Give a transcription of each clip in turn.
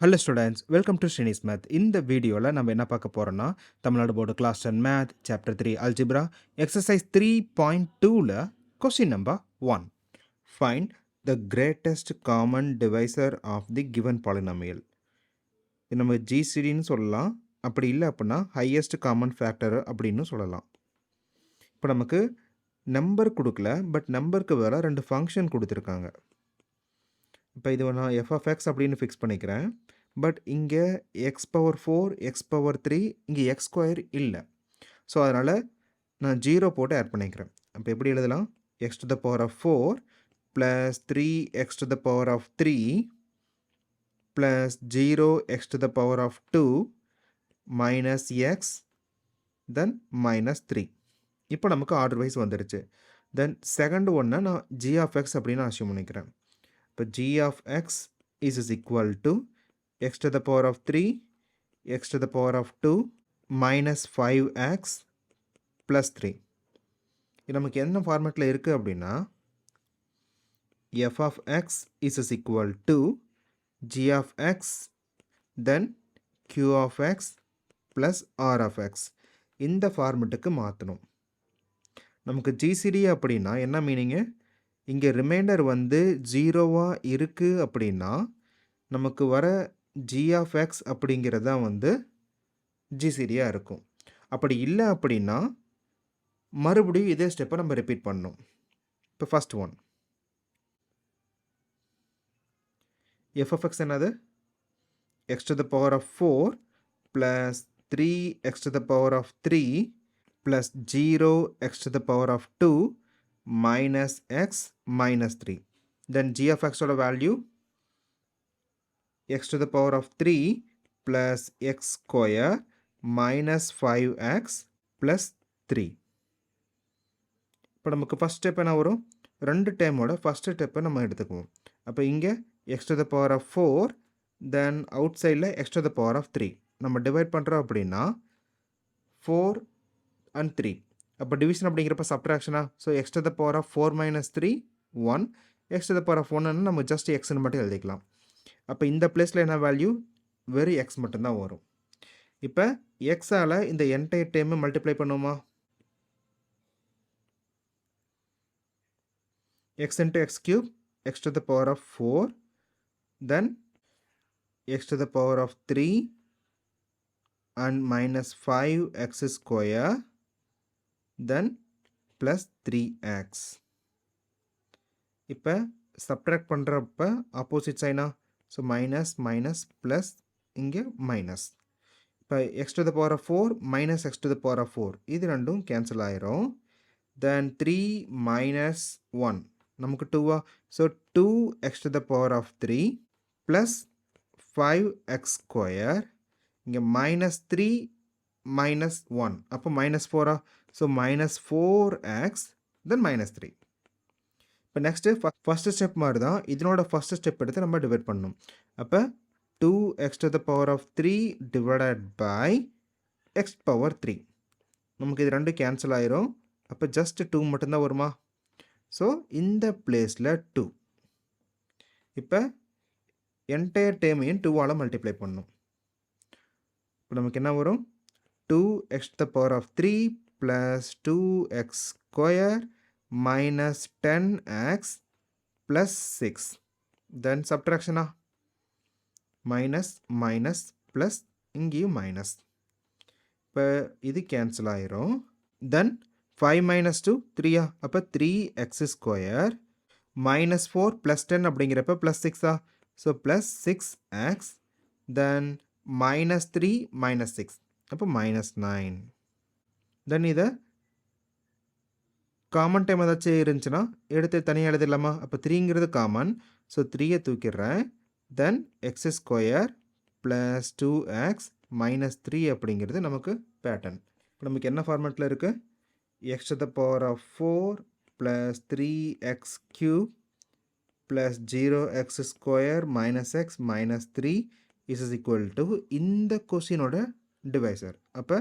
Hello students, welcome to Srinis math. இந்த வீடியோவில் நம்ம என்ன பார்க்க போகிறோம்னா, Tamil Nadu board class 10 math chapter 3 algebra exercise 3.2ல question number 1. Find the greatest common divisor of the given polynomial. இது நம்ம ஜிசிடின்னு சொல்லலாம், அப்படி இல்லை அப்படின்னா ஹையஸ்ட் காமன் ஃபேக்டர் அப்படின்னு சொல்லலாம். இப்போ நமக்கு நம்பர் கொடுக்கல, பட் நம்பருக்கு வேறு 2 ஃபங்க்ஷன் கொடுத்துருக்காங்க. இப்போ இது நான் எஃப் ஆஃப் எக்ஸ் அப்படின்னு ஃபிக்ஸ் பண்ணிக்கிறேன். பட் இங்கே எக்ஸ் பவர் 4 எக்ஸ் பவர் 3 இங்கே எக்ஸ் ஸ்கொயர் இல்லை. ஸோ அதனால் நான் 0 போட்டு ஆட் பண்ணிக்கிறேன். அப்போ எப்படி எழுதலாம்? X to the power of 4 plus 3 x to the power of 3 plus 0 x to the power of 2 minus x then minus 3. இப்போ நமக்கு ஆர்டர் வைஸ் வந்துடுச்சு. தென் செகண்ட் ஒன்னை நான் ஜி ஆஃப் எக்ஸ் அப்படின்னு அசியூம் பண்ணிக்கிறேன். இப்போ g of x is equal to x to the power of 3, x to the power of 2, minus 5x plus 3. இது நமக்கு என்ன ஃபார்மேட்டில் இருக்குது அப்படின்னா, f of x is equal to g of x then q of x plus r of x. இந்த ஃபார்மேட்டுக்கு மாற்றணும். நமக்கு GCD அப்படின்னா என்ன மீனிங்கு? இங்கே ரிமைண்டர் வந்து 0வாக இருக்குது அப்படின்னா நமக்கு வர g of x அப்படிங்கிறது தான் வந்து ஜிசிடியாக இருக்கும். அப்படி இல்லை அப்படின்னா மறுபடியும் இதே ஸ்டெப்பை நம்ம ரிப்பீட் பண்ணணும். இப்போ first one F of x என்னது? X to the power of 4 plus 3 x to the power of 3 plus 0 x to the power of 2 minus x minus 3. Then g of x ஓட value x to the power of 3 plus x square minus 5x plus 3. இப்போ நமக்கு first step என்ன வரும்? ரெண்டு டேமோட first ஸ்டெப்பை நம்ம எடுத்துக்குவோம். அப்போ இங்கே x to the power of 4 then out சைடில் x to the power of 3 நம்ம டிவைட் பண்ணுறோம் அப்படின்னா 4 and 3. அப்போ டிவிஷன் அப்படிங்கிறப்ப சப்ட்ராக்ஷனா? So x to the power of 4 minus 3 1, x to the power of 1 நம்ம ஜஸ்ட் எக்ஸ்ன்னு மட்டும் எழுதிக்கலாம். அப்போ இந்த பிளேஸில் என்ன வேல்யூ? வெறும் எக்ஸ் மட்டும்தான் வரும். இப்போ எக்ஸால் இந்த என்டையர் டைமை மல்டிப்ளை பண்ணுவோமா? X into x cube x to the power of 4 then x to the power of 3 and minus 5 x square then plus 3x. இப்போ சப்ட்ராக்ட் பண்ணுறப்ப ஆப்போசிட் சைனா? ஸோ மைனஸ் மைனஸ் ப்ளஸ் இங்கே மைனஸ். இப்போ x to the power of 4 minus x to the power of 4 இது ரெண்டும் cancel ஆயிரும். தென் 3 minus 1 நமக்கு 2வா? So 2 x to the power of 3 plus 5x square இங்கே மைனஸ் 3 மைனஸ் 1 அப்போ மைனஸ் 4ஆ? So minus 4x then minus 3. இப்போ நெக்ஸ்ட்டு ஃபஸ்ட்டு ஸ்டெப் மாதிரி தான் இதனோட ஃபஸ்ட்டு ஸ்டெப் எடுத்து நம்ம டிவைட் பண்ணணும். அப்போ 2x to the power of 3 divided by x power 3 நமக்கு இது ரெண்டும் கேன்சல் ஆயிரும். அப்போ ஜஸ்ட் 2 மட்டும்தான் வருமா? ஸோ இந்த பிளேஸில் 2. இப்போ என்டையர் டேமையும் 2ஆல் மல்டிப்ளை பண்ணணும். இப்போ நமக்கு என்ன வரும்? 2x to the power of 3 plus 2x square minus 10x plus 6. Then subtraction minus minus plus இங்கேயும் minus. இப்போ இது கேன்சல் ஆயிரும். தென் 5 minus 2 3ஆ? அப்போ 3x square minus 4 plus 10 அப்படிங்கிறப்ப plus 6ஆ? ஸோ plus 6x தென் minus 3 minus 6 அப்போ மைனஸ் 9. தென் இதை காமன் டைம் ஏதாச்சும் இருந்துச்சுன்னா எடுத்து தனியாக எழுதிடலாமா? அப்போ 3ங்கிறது காமன், ஸோ 3யை தூக்கிடுறேன். Then x square plus 2x minus 3 அப்படிங்கிறது நமக்கு பேட்டர்ன். இப்போ நமக்கு என்ன ஃபார்மேட்டில் இருக்குது? X to the power of 4 plus 3x cube plus 0x square minus x minus 3 is equal to இந்த கொஸ்டினோட டிவைசர். அப்போ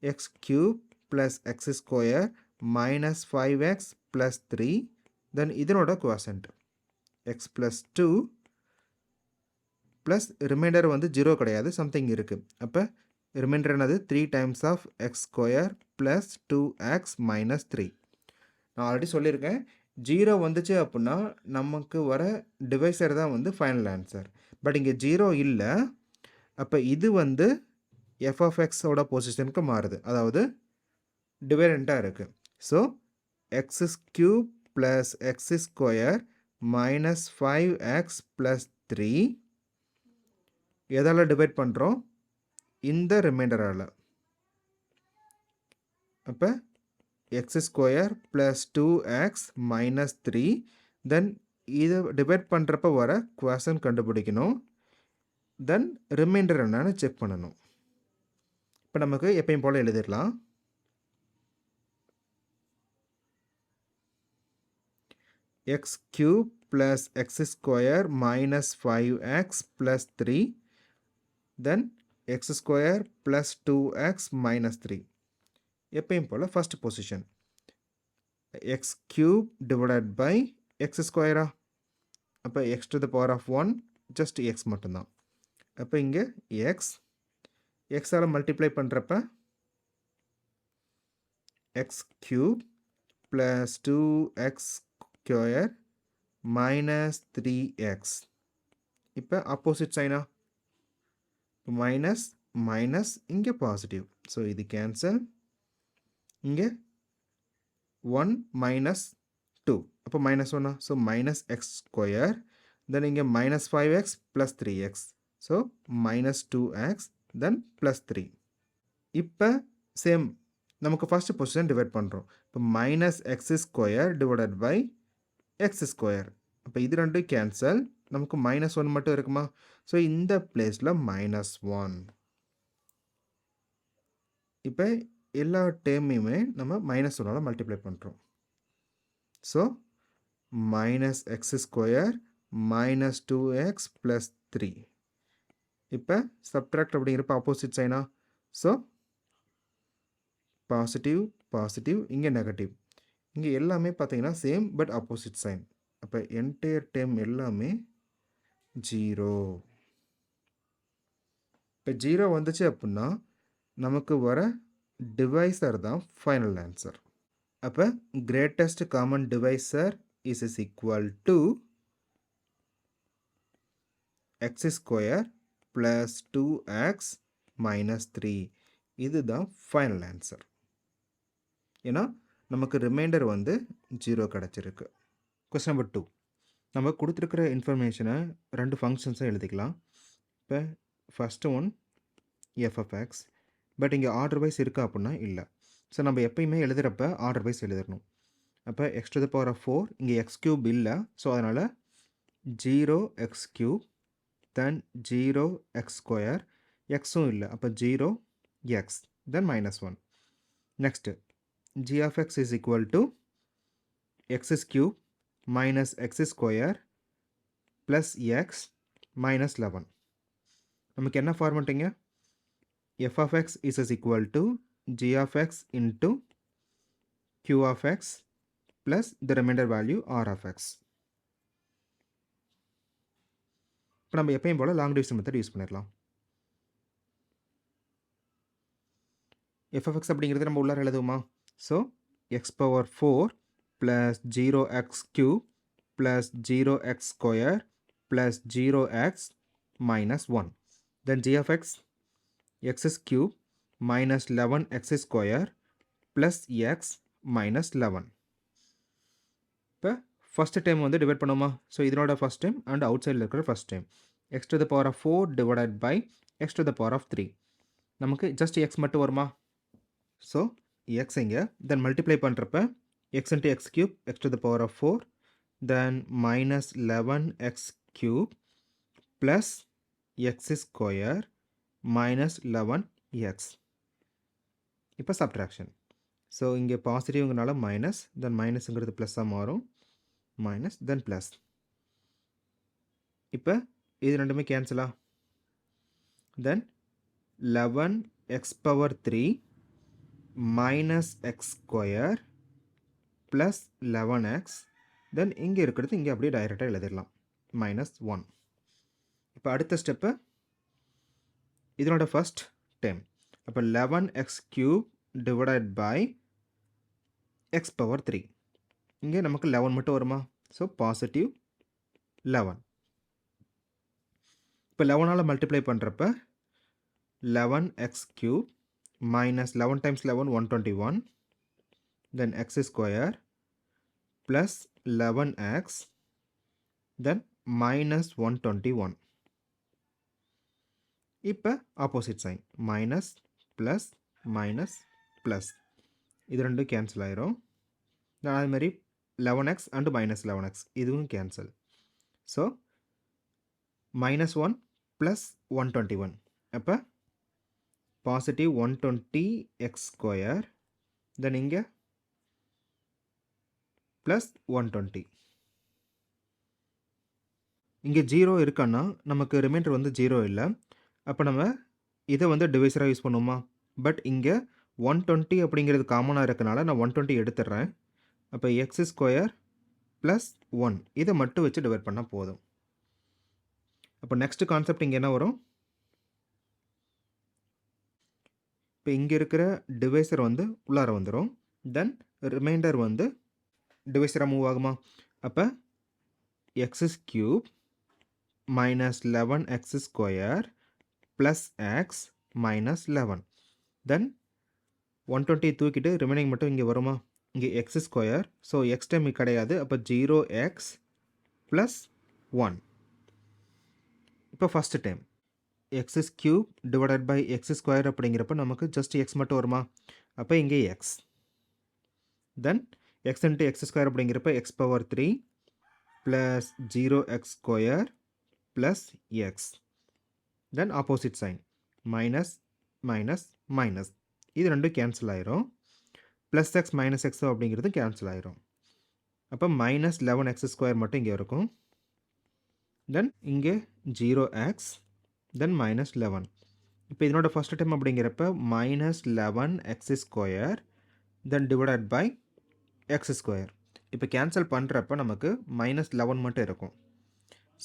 x cube plus x square minus 5x plus 3 then இதனோட quotient x plus 2 plus remainder வந்து 0 கிடையாது, something இருக்குது. அப்போ reminder என்னது 3 times of x square plus 2x minus 3. நான் ஆல்ரெடி சொல்லியிருக்கேன், 0 வந்துச்சு அப்படின்னா நமக்கு வர டிவைசர் தான் வந்து ஃபைனல் ஆன்சர். பட் இங்கே 0 இல்லை. அப்போ இது வந்து எஃப் ஆஃப் எக்ஸோட பொசிஷனுக்கு மாறுது, அதாவது டிவைடண்ட்டாக இருக்குது. So x cube plus x square minus 5x plus 3 எதால் டிவைட் பண்ணுறோம்? இந்த ரிமைண்டரால். அப்போ x square plus 2x minus 3. Then இதை டிவைட் பண்ணுறப்ப வர குவேஷன் கண்டுபிடிக்கணும். தென் ரிமைண்டர் என்னன்னு செக் பண்ணணும். இப்போ நமக்கு எப்பயும் போல் எழுதிடலாம். X cube plus x square minus 5x plus 3. Then x square plus 2x minus 3. எப்பயும் போல் first position x cube divided by x ஸ்கொயரா. அப்போ x to the power of 1 just x மட்டும்தான். அப்போ இங்கே எக்ஸால் மல்டிப்ளை பண்ணுறப்ப x cube plus 2x square minus 3x. இப்போ ஆப்போசிட் சைனா மைனஸ் மைனஸ், இங்கே பாசிட்டிவ். ஸோ இது கேன்சல். இங்கே 1 மைனஸ் 2, அப்போ minus 1. So minus x square. Then இங்கே minus 5x plus 3x. So minus 2x then plus 3. இப்போ சேம் நமக்கு ஃபஸ்ட்டு பொசிஷன் டிவைட் பண்ணுறோம். இப்போ minus x square divided by x square. அப்போ இது ரெண்டும் கேன்சல். நமக்கு மைனஸ் 1 மட்டும் இருக்குமா? ஸோ இந்த பிளேஸில் மைனஸ் 1. இப்போ எல்லா டேர்மையுமே நம்ம மைனஸ் 1ஆல் மல்டிப்ளை பண்ணுறோம். So minus x square minus 2x plus 3. இப்போ சப்ட்ராக்ட் அப்படிங்கிறப்ப ஆப்போசிட் சைனா. ஸோ பாசிட்டிவ் பாசிட்டிவ், இங்கே நெகட்டிவ். இங்கே எல்லாமே பார்த்தீங்கன்னா சேம் பட் ஆப்போசிட் சைன். அப்போ என்டையர் டேர்ம் எல்லாமே 0. இப்போ 0 வந்துச்சு அப்படின்னா நமக்கு வர டிவைசர் தான் ஃபைனல் ஆன்சர். அப்போ greatest common divisor is equal to X square plus 2x minus 3. இதுதான் ஃபைனல் ஆன்சர். ஏன்னா நமக்கு ரிமைண்டர் வந்து 0 கிடச்சிருக்கு. Question number 2. நம்ம கொடுத்துருக்கிற இன்ஃபர்மேஷனை 2 ஃபங்க்ஷன்ஸை எழுதிக்கலாம். இப்போ first one F of x. But இங்கே ஆர்டர் வைஸ் இருக்கா அப்படின்னா இல்லை. ஸோ நம்ம எப்பயுமே எழுதுகிறப்ப ஆர்டர் வைஸ் எழுதிடணும். அப்போ x to the power of 4, இங்கே எக்ஸ் கியூப் இல்லை. ஸோ அதனால் 0x கியூப் தென் 0x ஸ்கொயர், எக்ஸும் இல்லை. அப்போ 0x then minus 1. Next g of x is equal to x cube minus x square plus x minus 11. நமக்கு என்ன ஃபார்மெட்டிங்க? f of x is equal to g of x into q of x plus the remainder value r of x. இப்போ நம்ம எப்பயும் போல் long division method use பண்ணிடலாம். f of x அப்படிங்கிறது நம்ம உள்ளார எழுதுவோமா? So x power 4 plus 0x cube plus 0x square plus 0x minus 1. Then g of x is cube minus 11x square plus x minus 11. இப்போ first time வந்து divide பண்ணுமா? So இதனோட first time and out சைடில் இருக்கிற first time. x to the power of 4 divided by x to the power of 3. நமக்கு just x மட்டும் வருமா? So x இங்கே தென் மல்டிப்ளை பண்ணுறப்ப x into x cube x to the power of 4 then minus 11x cube plus x square minus 11x. இப்போ subtraction. So இங்கே பாசிட்டிவ்ங்கனால minus தென் மைனஸுங்கிறது ப்ளஸ்ஸாக மாறும். Minus தென் plus. இப்போ இது ரெண்டுமே கேன்சலா? தென் 11x power 3 minus x square plus 11x. தென் இங்கே இருக்கிறது இங்கே அப்படியே டைரெக்டாக எழுதிடலாம் மைனஸ் 1. இப்போ அடுத்த ஸ்டெப்பு இதனோட ஃபர்ஸ்ட் டேர்ம். அப்போ 11x³ divided by X power 3. இங்கே நமக்கு 11 மட்டும் வருமா? So positive 11. இப்போ 11ஆல் மல்டிப்ளை பண்ணுறப்ப 11x³ minus 11 times 11 121, then x square plus 11x, then minus 121. இப்போ opposite sign minus plus minus plus, இது ரெண்டும் கேன்சல் ஆயிரும். அதுமாதிரி 11x அண்டு மைனஸ் 11x இதுவும் கேன்சல். So minus 1 plus 121. அப்போ பாசிட்டிவ் 120x ஸ்கொயர், தென் இங்கே ப்ளஸ் 120. இங்கே 0 இருக்கான்னா நமக்கு ரிமைண்டர் வந்து 0 இல்லை. அப்போ நம்ம இதை வந்து டிவைஸராக யூஸ் பண்ணுவோமா? பட் இங்கே 120 அப்படிங்கிறது காமனாக இருக்கனால நான் 120 எடுத்துடுறேன். அப்போ எக்ஸ் ஸ்கொயர் ப்ளஸ் 1 இதை மட்டும் வச்சு டிவைட் பண்ணால் போதும். அப்போ நெக்ஸ்ட் கான்செப்ட் இங்கே என்ன வரும்? இப்போ இங்கே இருக்கிற டிவைசர் வந்து உள்ளார வந்துடும். தென் ரிமைண்டர் வந்து டிவைஸராக மூவ் ஆகுமா? அப்போ x³ minus 11x square plus x minus 11. Then 120 தூக்கிட்டு ரிமைனிங் மட்டும் இங்கே வருமா? இங்கே x square, so x time கிடையாது. அப்போ 0x ப்ளஸ் 1. இப்போ first time x³ divided by x square அப்படிங்கிறப்ப நமக்கு ஜஸ்ட் எக்ஸ் மட்டும் வருமா? அப்போ இங்கே x, then x into x square அப்படிங்கிறப்ப x power 3 plus 0x square plus x, then opposite sign minus minus minus, இது ரெண்டும் கேன்சல் ஆயிரும். ப்ளஸ் எக்ஸ் மைனஸ் எக்ஸ் அப்படிங்கிறது கேன்சல் ஆயிரும். அப்போ மைனஸ் 11x ஸ்கொயர் மட்டும் இங்கே இருக்கும். தென் இங்கே 0x, தென் மைனஸ் 11. இப்போ இதனோட ஃபஸ்ட் டைம் அப்படிங்கிறப்ப minus 11x square then divided by x square. இப்போ கேன்சல் பண்ணுறப்ப நமக்கு மைனஸ் 11 மட்டும் இருக்கும்.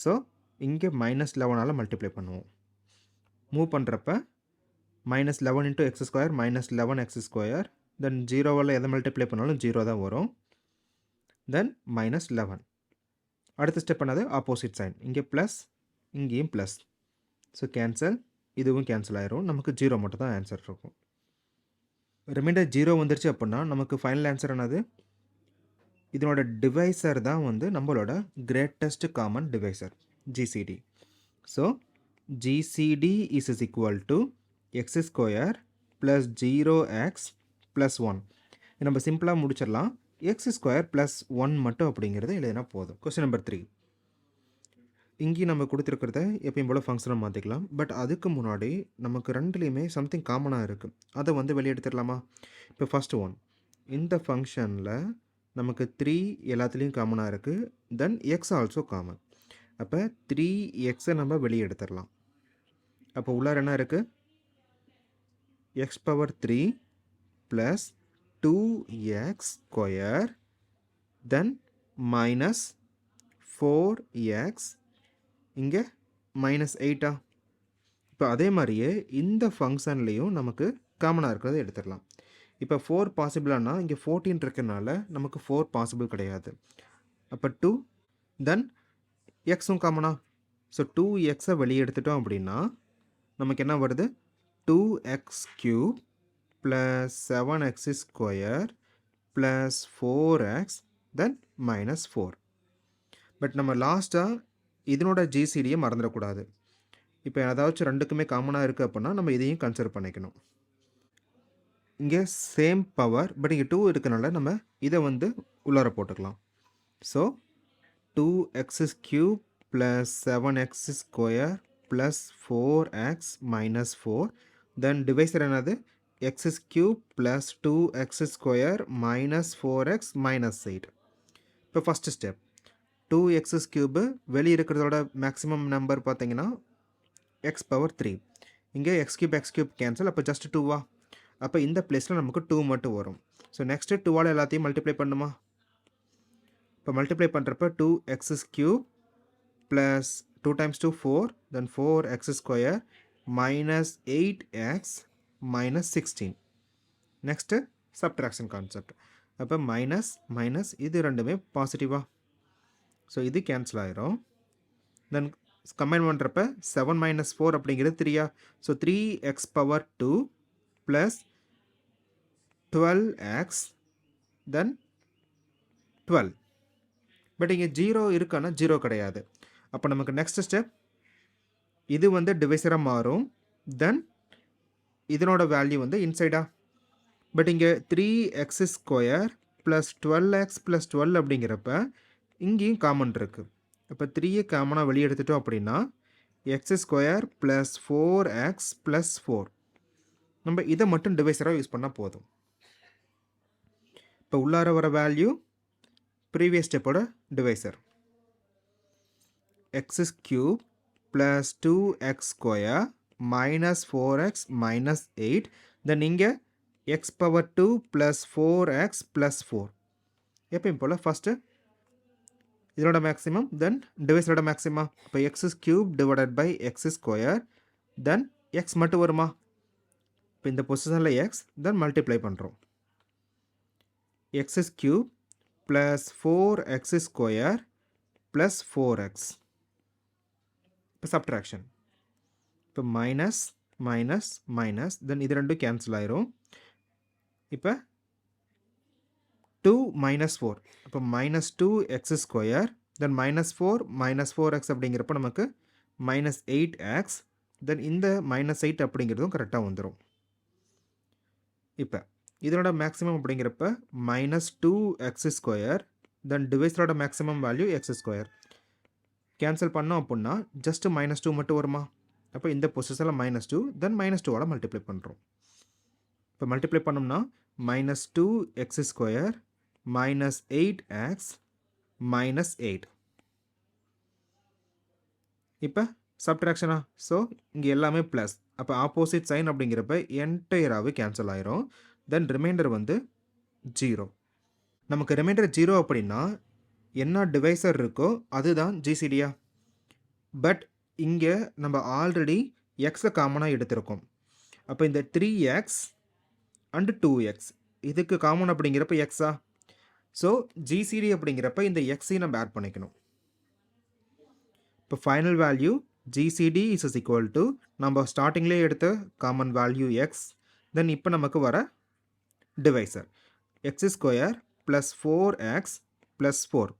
ஸோ இங்கே மைனஸ் 11ஆல் மல்டிப்ளை பண்ணுவோம். மூவ் பண்ணுறப்ப minus 11 into x square minus 11x square, then 0வால் எதை மல்டிப்ளை பண்ணாலும் 0 தான் வரும். Then minus 11. அடுத்த ஸ்டெப் பண்ணது ஆப்போசிட் சைன், இங்கே ப்ளஸ் இங்கேயும் ப்ளஸ். ஸோ கேன்சல், இதுவும் கேன்சல் ஆயிரும். நமக்கு 0 மட்டும் தான் ஆன்சர் இருக்கும். ரிமைண்டர் 0 வந்துருச்சு அப்படின்னா நமக்கு ஃபைனல் ஆன்சர் என்னது? இதனோட டிவைசர் தான் வந்து நம்மளோட greatest common divisor GCD. So GCD is equal to X square plus 0x plus 1. நம்ம சிம்பிளாக முடிச்சிடலாம். எக்ஸ் ஸ்கொயர் ப்ளஸ் 1 மட்டும் அப்படிங்கிறது எழுதினா போதும். Question number 3. இங்கேயும் நம்ம கொடுத்துருக்கிறத எப்பயும் போல் ஃபங்க்ஷனாக மாற்றிக்கலாம். பட் அதுக்கு முன்னாடி நமக்கு ரெண்டுலேயுமே சம்திங் காமனாக இருக்குது, அதை வந்து வெளியெடுத்துடலாமா? இப்போ ஃபஸ்ட்டு ஒன், இந்த ஃபங்க்ஷனில் நமக்கு 3 எல்லாத்துலேயும் காமனாக இருக்குது. தென் எக்ஸ் ஆல்சோ காமன். அப்போ 3xஐ நம்ம வெளியே எடுத்துடலாம். அப்போ உள்ளார என்ன இருக்குது? X power 3 plus 2x square தென் மைனஸ் 4x, இங்கே மைனஸ் 8. இப்போ அதே மாதிரியே இந்த ஃபங்க்ஷன்லேயும் நமக்கு காமனாக இருக்கிறத எடுத்துடலாம். இப்போ 4 பாசிபிளானா இங்கே 14 இருக்கனால நமக்கு 4 பாசிபிள் கிடையாது. அப்போ 2, தென் எக்ஸும் காமனா. ஸோ 2xஐ வெளியே எடுத்துட்டோம் அப்படின்னா நமக்கு என்ன வருது? 2x³ plus 7x square plus 4x then minus 4. But நம்ம லாஸ்ட்டாக இதனோட GCDயை மறந்துடக்கூடாது. இப்போ ஏதாச்சும் ரெண்டுக்குமே காமனாக இருக்குது அப்படின்னா நம்ம இதையும் கன்சிடர் பண்ணிக்கணும். இங்கே சேம் பவர், பட் இங்கே 2 இருக்கனால நம்ம இதை வந்து உள்ளார போட்டுக்கலாம். So 2x³ plus 7x square plus 4x minus 4, தென் டிவைசர் என்னது? x³ plus 2x square minus 4x minus 8. இப்போ ஃபஸ்ட்டு ஸ்டெப் 2x³ வெளியே இருக்கிறதோட மேக்ஸிமம் நம்பர் பார்த்தீங்கன்னா எக்ஸ் பவர் 3. இங்கே x³ கேன்சல், அப்போ ஜஸ்ட் 2வா? அப்போ இந்த பிளேஸில் நமக்கு 2 மட்டும் வரும். ஸோ நெக்ஸ்ட்டு 2ஆல் எல்லாத்தையும் மல்டிப்ளை பண்ணுமா? இப்போ மல்டிப்ளை பண்ணுறப்ப 2x³ plus 2 times 2 4, then 4x square minus 8x minus 16. Next subtraction concept. அப்போ மைனஸ் மைனஸ் இது ரெண்டுமே பாசிட்டிவா, ஸோ இது கேன்சல் ஆயிரும். தென் கம்பைன் பண்ணுறப்ப 7 minus 4 அப்படிங்கிறது 3யா, ஸோ 3x power 2 plus 12x then 12. But இங்கே 0 இருக்கானா 0 கிடையாது. அப்போ நமக்கு நெக்ஸ்ட் ஸ்டெப் இது வந்து டிவைசராக மாறும். தென் இதனோட வேல்யூ வந்து இன்சைடா. பட் இங்கே 3x square plus 12x plus 12 அப்படிங்கிறப்ப இங்கேயும் காமன் இருக்குது. அப்போ 3 காமனாக வெளியே எடுத்துட்டோம் அப்படின்னா X square plus 4x plus 4. நம்ம இதை மட்டும் டிவைசராக யூஸ் பண்ணால் போதும். இப்போ உள்ளார வர வேல்யூ ப்ரீவியஸ் ஸ்டெப்போட divisor. X cube plus 2x square minus 4x minus 8. Then இங்கே x power 2 plus 4x plus 4. எப்பயும் போல் ஃபஸ்ட்டு இதனோட மேக்ஸிமம் தென் டிவைஸோட மேக்ஸிமம். இப்போ x cube divided by x square then x மட்டும் வருமா, இப்போ இந்த பொசிஷனில் எக்ஸ் தென் மல்டிப்ளை பண்ணுறோம். X cube plus 4x square plus 4x. இப்போ சப்ட்ராக்ஷன். இப்போ மைனஸ் மைனஸ் மைனஸ் தென் இது ரெண்டும் கேன்சல் ஆயிரும். இப்போ 2 minus 4, அப்போ minus 2x ஸ்கொயர் தென் minus 4 minus 4x அப்படிங்கிறப்ப நமக்கு minus 8x. தென் இந்த minus 8 அப்படிங்கிறதும் கரெக்டாக வந்துடும். இப்போ இதனோட மேக்ஸிமம் அப்படிங்கிறப்ப minus 2x ஸ்கொயர் தென் டிவைஸரோட maximum value x square. Cancel பண்ணோம் அப்படின்னா ஜஸ்ட் minus 2 மட்டும் வருமா, அப்போ இந்த பொசிஷனில் minus 2 தென் minus 2 மல்டிப்ளை பண்ணுறோம். இப்போ மல்டிப்ளை பண்ணோம்னா minus 2x square minus 8x minus 8. இப்போ சப்ட்ராக்ஷனா, ஸோ இங்கே எல்லாமே ப்ளஸ். அப்போ ஆப்போசிட் சைன் அப்படிங்கிறப்ப என்டையராகவே கேன்சல் ஆயிரும். தென் ரிமைண்டர் வந்து 0. நமக்கு ரிமைண்டர் 0 அப்படின்னா என்ன டிவைசர் இருக்கோ அதுதான் ஜிசிடியா. பட் இங்கே நம்ம ஆல்ரெடி எக்ஸை காமனாக எடுத்திருக்கோம். அப்போ இந்த 3x அண்டு 2x இதுக்கு காமன் அப்படிங்கிறப்ப எக்ஸா, ஸோ ஜிசிடி அப்படிங்கிறப்ப இந்த எக்ஸையும் நம்ம ஆட் பண்ணிக்கணும். இப்போ final value GCD is equal to நம்ம ஸ்டார்டிங்லேயே எடுத்த காமன் வேல்யூ எக்ஸ் தென் இப்போ நமக்கு வர divisor X square plus 4x plus 4.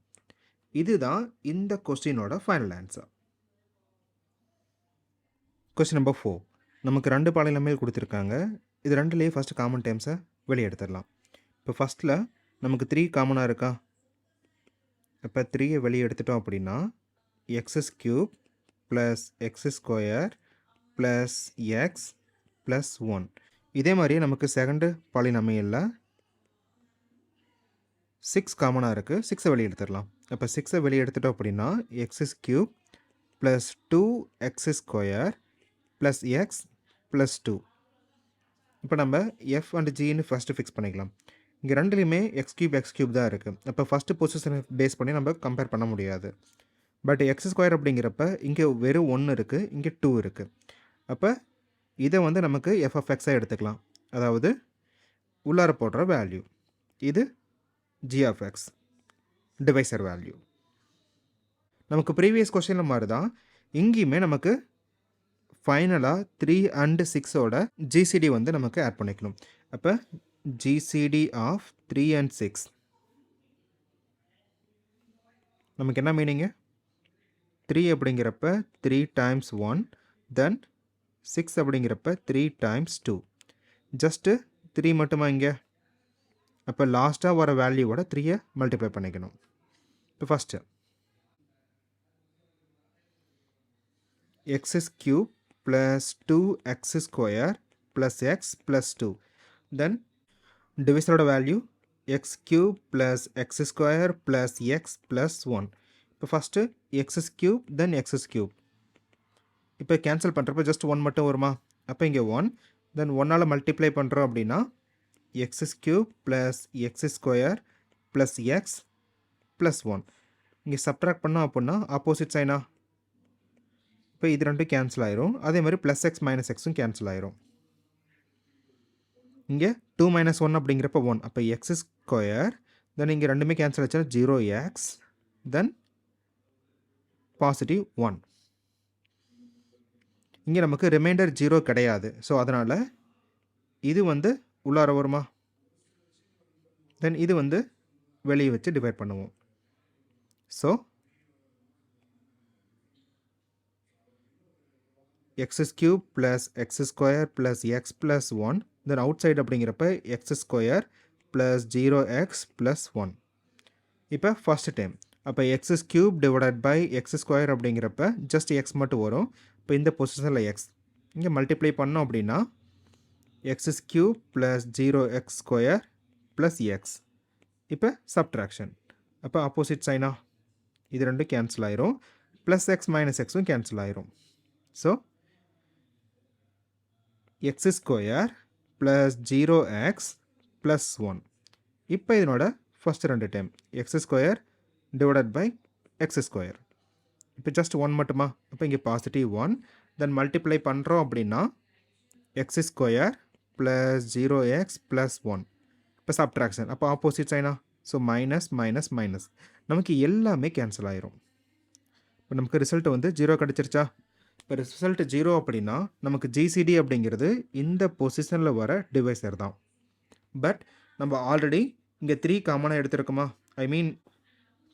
இதுதான் இந்த கொஸ்டினோட ஃபைனல் ஆன்சர். Question number 4. நமக்கு 2 பாலினாமியல் கொடுத்துருக்காங்க. இது ரெண்டுலேயே ஃபஸ்ட்டு காமன் டேர்ம்ஸை வெளியே எடுத்துடலாம். இப்போ ஃபஸ்ட்டில் நமக்கு 3 காமனாக இருக்கா, இப்போ 3யை வெளியே எடுத்துட்டோம் அப்படின்னா x cube plus x square plus x plus 1. இதே மாதிரியே நமக்கு செகண்டு பாலினாமியலில் 6 காமனாக இருக்குது, 6ஐ வெளியே எடுத்துடலாம். அப்போ 6ஐ வெளியே எடுத்துட்டோம் அப்படின்னா x cube plus 2x square plus x plus 2. இப்போ நம்ம F and gin first fix பண்ணிக்கலாம். இங்கே ரெண்டுலேயுமே எக்ஸ் கியூப் தான் இருக்குது. அப்போ ஃபஸ்ட்டு பொசிஷனை பேஸ் பண்ணி நம்ம கம்பேர் பண்ண முடியாது. பட் எக்ஸ் ஸ்கொயர் அப்படிங்கிறப்ப இங்கே வெறும் 1 இருக்குது, இங்கே 2 இருக்குது. அப்போ இதை வந்து நமக்கு எஃப்எஃப்எக்ஸாக எடுத்துக்கலாம், அதாவது உள்ளார போடுற வேல்யூ. இது ஜிஎஃப்எக்ஸ் டிவைசர் வேல்யூ. நமக்கு ப்ரீவியஸ் கொஸ்டினில் மாதிரி தான் இங்கேயுமே நமக்கு ஃபைனலாக 3 and 6ஓட ஜிசிடி வந்து நமக்கு ஆட் பண்ணிக்கணும். அப்போ ஜிசிடி ஆஃப் 3 and 6 நமக்கு என்ன மீனிங்கு, 3 அப்படிங்கிறப்ப 3 times 1 தென் 6 அப்படிங்கிறப்ப 3 times 2. ஜஸ்ட்டு 3 மட்டுமா இங்கே, அப்போ லாஸ்ட்டாக வர வேல்யூவோட 3ஐ மல்டிப்ளை பண்ணிக்கணும். இப்போ first X cube plus 2x square plus x plus 2. Then divisor value x cube plus x square plus x plus 1. இப்போ first x cube then x cube. இப்போ கேன்சல் பண்ணுறப்ப ஜஸ்ட் 1 மட்டும் வருமா, அப்போ இங்கே 1 தென் 1ஆல் மல்டிப்ளை பண்ணுறோம் அப்படின்னா x cube plus x square plus x plus 1. இங்கே சப்ட்ராக்ட் பண்ணோம் அப்படின்னா ஆப்போசிட் சைனா, இப்போ இது ரெண்டும் கேன்சல் ஆயிரும். அதே மாதிரி ப்ளஸ் எக்ஸ் மைனஸ் எக்ஸும் கேன்சல் ஆயிரும். இங்கே 2 மைனஸ் 1 அப்படிங்கிறப்ப 1. அப்போ எக்ஸ் ஸ்கொயர், தென் இங்கே ரெண்டுமே கேன்சல் ஆச்சுன்னா 0x, தென் பாசிட்டிவ் 1. இங்கே நமக்கு ரிமைண்டர் 0 கிடையாது. ஸோ அதனால் இது வந்து உள்ளார வருமா, தென் இது வந்து வெளியே வச்சு டிவைட் பண்ணுவோம். So x cube plus x square plus x plus 1, then outside அப்படிங்கிறப்ப x square plus 0x plus 1. இப்போ ஃபஸ்ட் டைம் அப்போ x cube divided by x square அப்படிங்கிறப்ப ஜஸ்ட் எக்ஸ் மட்டும் வரும். இப்போ இந்த பொசிஷனில் எக்ஸ் இங்கே மல்டிப்ளை பண்ணோம் அப்படின்னா x cube plus 0x square plus x. இப்போ சப்ட்ராக்ஷன். அப்போ ஆப்போசிட் சைனா இது ரெண்டும் கேன்சல் ஆயிரும். ப்ளஸ் எக்ஸ் மைனஸ் எக்ஸும் கேன்சல் ஆயிரும். So x square plus 0x plus 1. இப்போ இதனோட ஃபஸ்ட் ரெண்டு time x square divided by x square. இப்போ ஜஸ்ட் 1 மட்டுமா, அப்போ இங்கே பாசிட்டிவ் 1, தென் மல்டிப்ளை பண்ணுறோம் அப்படின்னா X square plus 0x plus 1. இப்போ சப்ட்ராக்ஷன். அப்போ ஆப்போசிட் சைனா, ஸோ மைனஸ் மைனஸ் மைனஸ், நமக்கு எல்லாமே கேன்சல் ஆயிரும். இப்போ நமக்கு ரிசல்ட் வந்து 0 கிடச்சிருச்சா. இப்போ ரிசல்ட் 0 அப்படின்னா நமக்கு ஜிசிடி அப்படிங்கிறது இந்த பொசிஷனில் வர டிவைசர் தான். பட் நம்ம ஆல்ரெடி இங்கே 3 காமனாக எடுத்துருக்கோமா, ஐ மீன்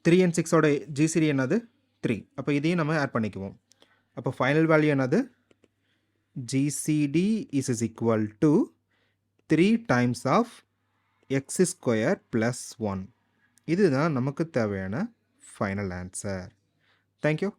3 and 6ஓட ஜிசிடி என்னது 3. அப்போ இதையும் நம்ம ஆட் பண்ணிக்குவோம். அப்போ ஃபைனல் வேல்யூ என்னது, GCD is equal to 3 times of x square plus 1. இதுதான் நமக்கு தேவையான ஃபைனல் ஆன்சர். தேங்க்யூ.